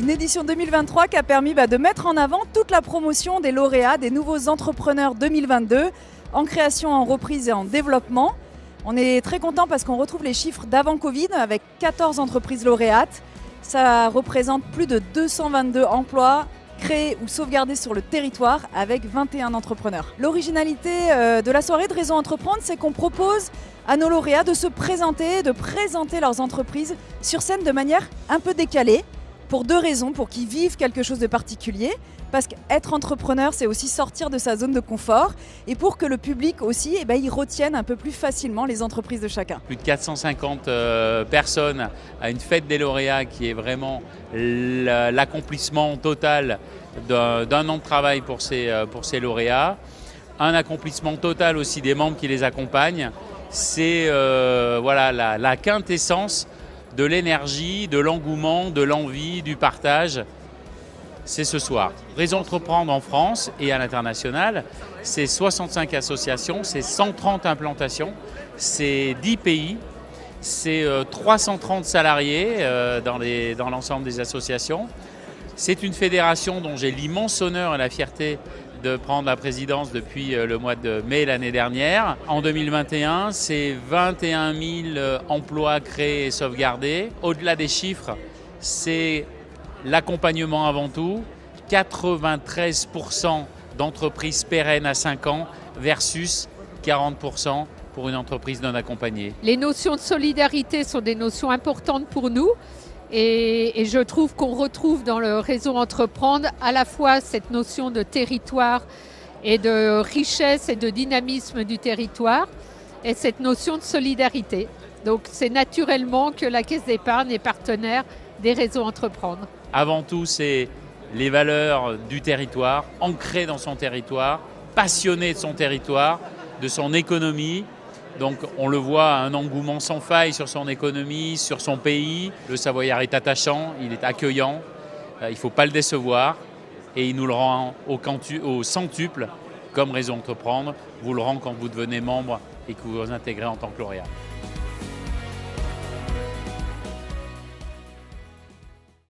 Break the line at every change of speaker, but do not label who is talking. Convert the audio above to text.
Une édition 2023 qui a permis de mettre en avant toute la promotion des lauréats, des nouveaux entrepreneurs 2022 en création, en reprise et en développement. On est très content parce qu'on retrouve les chiffres d'avant Covid avec 14 entreprises lauréates. Ça représente plus de 222 emplois créés ou sauvegardés sur le territoire avec 21 entrepreneurs. L'originalité de la soirée de Réseau Entreprendre, c'est qu'on propose à nos lauréats de se présenter, de présenter leurs entreprises sur scène de manière un peu décalée. Pour deux raisons, pour qu'ils vivent quelque chose de particulier, parce qu'être entrepreneur, c'est aussi sortir de sa zone de confort, et pour que le public aussi, il retienne un peu plus facilement les entreprises de chacun.
Plus de 450 personnes à une fête des lauréats qui est vraiment l'accomplissement total d'un an de travail pour ces lauréats. Un accomplissement total aussi des membres qui les accompagnent. C'est la quintessence de l'énergie, de l'engouement, de l'envie, du partage. C'est ce soir. Réseau Entreprendre en France et à l'international, c'est 65 associations, c'est 130 implantations, c'est 10 pays, c'est 330 salariés dans l'ensemble des associations. C'est une fédération dont j'ai l'immense honneur et la fierté de prendre la présidence depuis le mois de mai l'année dernière. En 2021, c'est 21 000 emplois créés et sauvegardés. Au-delà des chiffres, c'est l'accompagnement avant tout. 93% d'entreprises pérennes à 5 ans versus 40% pour une entreprise non accompagnée.
Les notions de solidarité sont des notions importantes pour nous. Et je trouve qu'on retrouve dans le réseau Entreprendre à la fois cette notion de territoire et de richesse et de dynamisme du territoire et cette notion de solidarité. Donc c'est naturellement que la Caisse d'épargne est partenaire des réseaux Entreprendre.
Avant tout, c'est les valeurs du territoire, ancrées dans son territoire, passionné de son territoire, de son économie. Donc on le voit, un engouement sans faille sur son économie, sur son pays. Le Savoyard est attachant, il est accueillant, il ne faut pas le décevoir et il nous le rend au centuple comme Réseau Entreprendre. Vous le rend quand vous devenez membre et que vous vous intégrez en tant que lauréat.